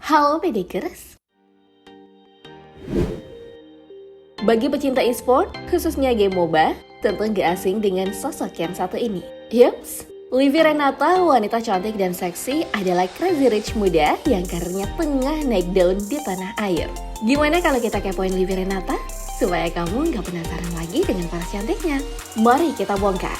Halo pedikers. Bagi pecinta e-sport, khususnya game MOBA, tentu gak asing dengan sosok yang satu ini. Yups, Livy Renata, wanita cantik dan seksi, adalah crazy rich muda yang karirnya tengah naik daun di tanah air. Gimana kalau kita kepoin Livy Renata? Supaya kamu gak penasaran lagi dengan para cantiknya. Mari kita bongkar.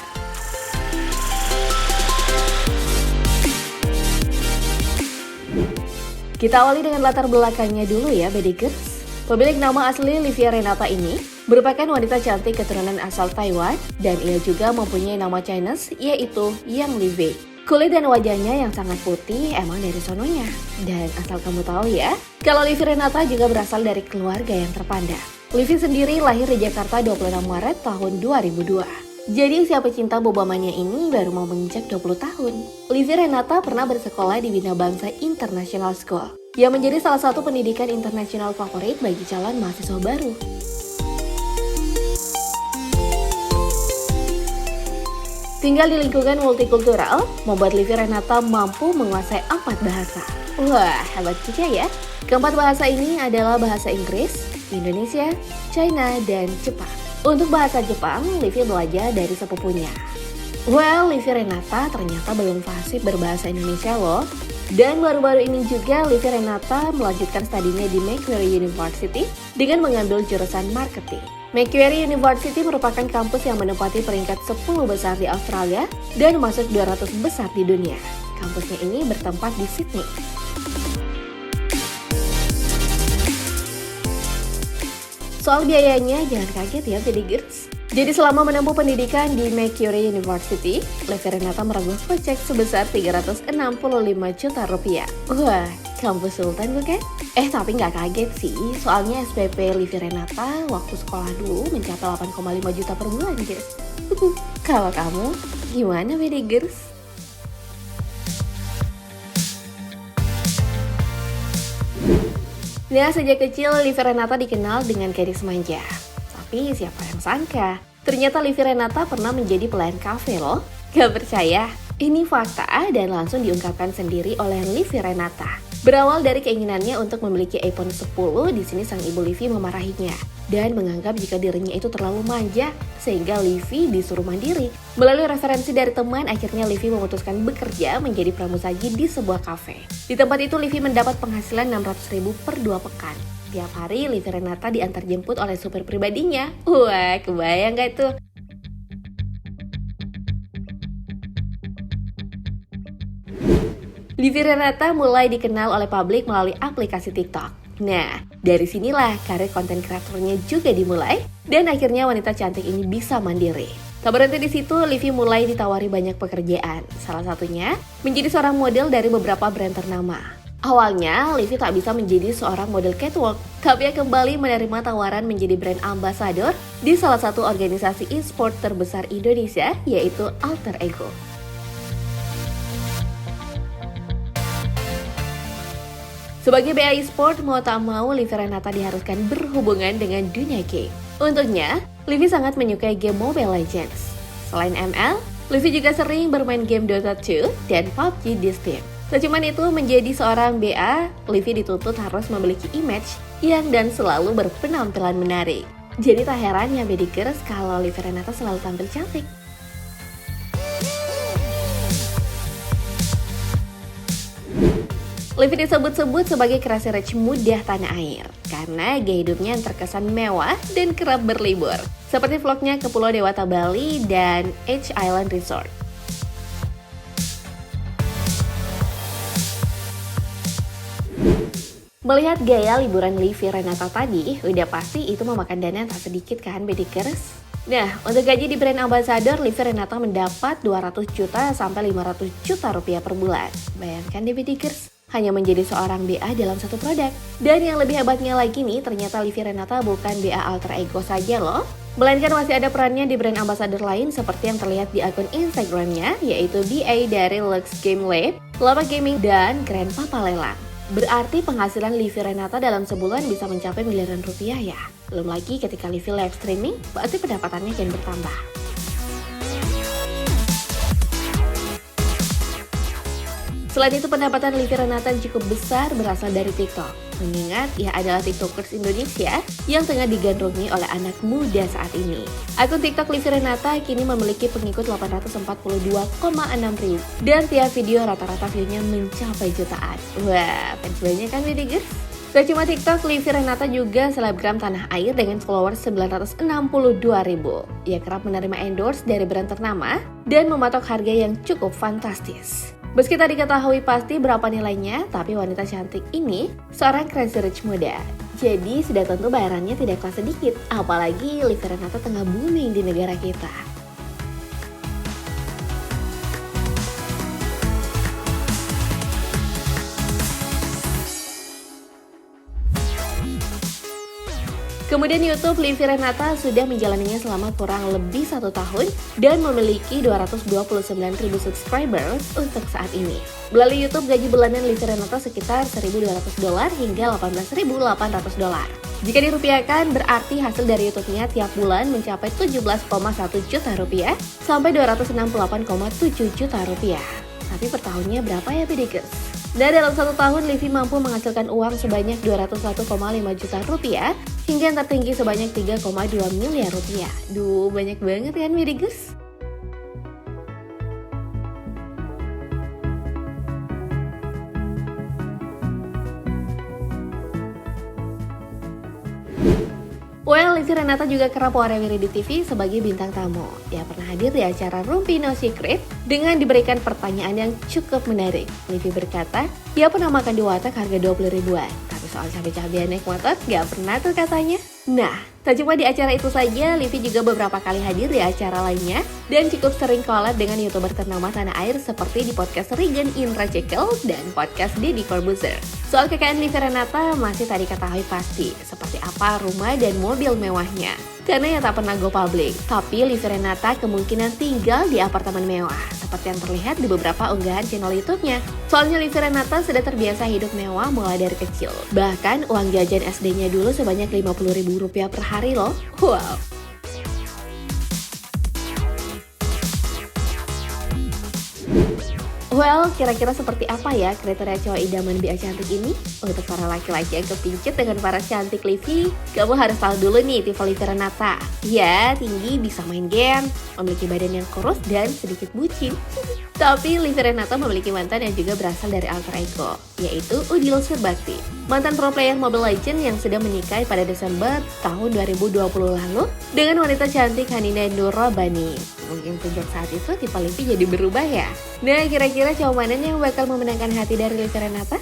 Kita awali dengan latar belakangnya dulu ya, pedikers. Pemilik nama asli Livy Renata ini merupakan wanita cantik keturunan asal Taiwan dan ia juga mempunyai nama Chinese yaitu Yang Livy. Kulit dan wajahnya yang sangat putih emang dari sononya. Dan asal kamu tahu ya, kalau Livy Renata juga berasal dari keluarga yang terpandang. Livy sendiri lahir di Jakarta 26 Maret tahun 2002. Jadi usia pecinta boba mania ini baru mau menginjak 20 tahun. Livy Renata pernah bersekolah di Bina Bangsa International School, yang menjadi salah satu pendidikan internasional favorit bagi calon mahasiswa baru. Tinggal di lingkungan multikultural, membuat Livy Renata mampu menguasai 4 bahasa. Wah, hebat juga ya. Keempat bahasa ini adalah bahasa Inggris, Indonesia, China, dan Jepang. Untuk bahasa Jepang, Livy belajar dari sepupunya. Well, Livy Renata ternyata belum fasih berbahasa Indonesia loh. Dan baru-baru ini juga Livy Renata melanjutkan studinya di Macquarie University dengan mengambil jurusan marketing. Macquarie University merupakan kampus yang menempati peringkat 10 besar di Australia dan masuk 200 besar di dunia. Kampusnya ini bertempat di Sydney. Soal biayanya jangan kaget ya pedikers. Jadi selama menempuh pendidikan di Macquarie University, Livy Renata merogoh kocek sebesar 365 juta rupiah. Wah, kampus sultan bukan? Tapi nggak kaget sih, soalnya SPP Livy Renata waktu sekolah dulu mencapai 8,5 juta per bulan guys. Kalau kamu, gimana pedikers? Nah, sejak kecil Livy Renata dikenal dengan gadis manja. Tapi siapa yang sangka, ternyata Livy Renata pernah menjadi pelayan kafe loh. Gak percaya? Ini fakta dan langsung diungkapkan sendiri oleh Livy Renata. Berawal dari keinginannya untuk memiliki iPhone 10, di sini sang ibu Livy memarahinya dan menganggap jika dirinya itu terlalu manja, sehingga Livy disuruh mandiri. Melalui referensi dari teman, akhirnya Livy memutuskan bekerja menjadi pramusaji di sebuah kafe. Di tempat itu Livy mendapat penghasilan 600.000 per 2 pekan. Tiap hari Livy Renata diantar jemput oleh supir pribadinya. Wah, kebayang gak tuh? Livy Renata mulai dikenal oleh publik melalui aplikasi TikTok. Nah, dari sinilah karir konten kreatornya juga dimulai dan akhirnya wanita cantik ini bisa mandiri. Tak berhenti di situ, Livy mulai ditawari banyak pekerjaan. Salah satunya menjadi seorang model dari beberapa brand ternama. Awalnya, Livy tak bisa menjadi seorang model catwalk, tapi ia kembali menerima tawaran menjadi brand ambassador di salah satu organisasi e-sport terbesar Indonesia, yaitu Alter Ego. Sebagai BA e-sport, mau tak mau Livy Renata diharuskan berhubungan dengan dunia game. Untuknya, Livy sangat menyukai game Mobile Legends. Selain ML, Livy juga sering bermain game Dota 2 dan PUBG di Steam. Tak cuma itu, menjadi seorang BA, Livy dituntut harus memiliki image yang dan selalu berpenampilan menarik. Jadi tak heran ya pedikers kalau Livy Renata selalu tampil cantik. Livy disebut-sebut sebagai crazy rich muda tanah air karena gaya hidupnya yang terkesan mewah dan kerap berlibur, seperti vlognya ke Pulau Dewata Bali dan Edge Island Resort. Melihat gaya liburan Livy Renata tadi, udah pasti itu memakan dana tak sedikit kan pedikers? Nah, untuk gaji di brand ambassador, Livy Renata mendapat 200 juta sampai 500 juta rupiah per bulan. Bayangkan deh pedikers, hanya menjadi seorang BA dalam satu produk. Dan yang lebih hebatnya lagi nih, ternyata Livy Renata bukan BA Alter Ego saja loh, melainkan masih ada perannya di brand ambassador lain seperti yang terlihat di akun Instagramnya, yaitu BA dari Lux Game Lab, Lapa Gaming, dan Grand Papa Lelang. Berarti penghasilan Livy Renata dalam sebulan bisa mencapai miliaran rupiah ya. Belum lagi ketika Livy live streaming, pasti pendapatannya kian bertambah. Selain itu, pendapatan Livi Renata cukup besar berasal dari TikTok. Mengingat ia adalah TikTokers Indonesia yang tengah digandrungi oleh anak muda saat ini. Akun TikTok Livi Renata kini memiliki pengikut 842,6 ribu. Dan tiap video rata-rata view-nya mencapai jutaan. Wah, fans banyak kan Widegers? Gak cuma TikTok, Livi Renata juga selebgram tanah air dengan followers 962 ribu. Ia kerap menerima endorse dari brand ternama dan mematok harga yang cukup fantastis. Meski tak diketahui pasti berapa nilainya, tapi wanita cantik ini seorang crazy rich muda. Jadi sudah tentu bayarannya tidak kalah sedikit, apalagi Livi Renata tengah booming di negara kita. Kemudian YouTube Livi Renata sudah menjalaninya selama kurang lebih 1 tahun dan memiliki 229.000 subscribers untuk saat ini. Melalui YouTube, gaji bulanan Livi Renata sekitar $1.200 hingga $18.800. Jika dirupiahkan, berarti hasil dari YouTube-nya tiap bulan mencapai 17,1 juta rupiah sampai 268,7 juta rupiah. Tapi per tahunnya berapa ya, Widegers? Dan dalam 1 tahun, Livi mampu menghasilkan uang sebanyak 201,5 juta rupiah hingga yang tertinggi sebanyak 3,2 miliar rupiah. Duh, banyak banget kan Widegers? Well, Livi Renata juga kerap warawiri di TV sebagai bintang tamu. Ia pernah hadir di acara Rumpi No Secret dengan diberikan pertanyaan yang cukup menarik. Livi berkata, ia pernah makan di warteg harga 20 ribuan. Tapi soal cabai-cabian naik motor, gak pernah tuh katanya. Nah, tak cuma di acara itu saja, Livi juga beberapa kali hadir di acara lainnya dan cukup sering collab dengan YouTuber ternama tanah air seperti di podcast Regen Indra Cekel dan podcast Deddy Corbuzier. Soal kekayaan Livi Renata masih tak diketahui pasti seperti apa rumah dan mobil mewahnya. Karena yang tak pernah go public, tapi Livi Renata kemungkinan tinggal di apartemen mewah, seperti yang terlihat di beberapa unggahan channel YouTube-nya. Soalnya Livi Renata sudah terbiasa hidup mewah mulai dari kecil. Bahkan uang jajan SD-nya dulu sebanyak Rp50.000 per hari loh. Wow. Well, kira-kira seperti apa ya kriteria cowok idaman Bia cantik ini? Untuk para laki-laki yang kepincut dengan para cantik Livi, kamu harus tahu dulu nih tipe Livi Renata. Ya, tinggi, bisa main game, memiliki badan yang kurus dan sedikit bucin. Tapi Livi Renata memiliki mantan yang juga berasal dari alter ego, yaitu Udil Surbakti, mantan pro player Mobile Legends yang sudah menikah pada Desember tahun 2020 lalu dengan wanita cantik Hanina Nurabani. Mungkin sejak saat itu tipe Livi jadi berubah ya. Nah, kira-kira cowok mana yang bakal memenangkan hati dari Livi Renata?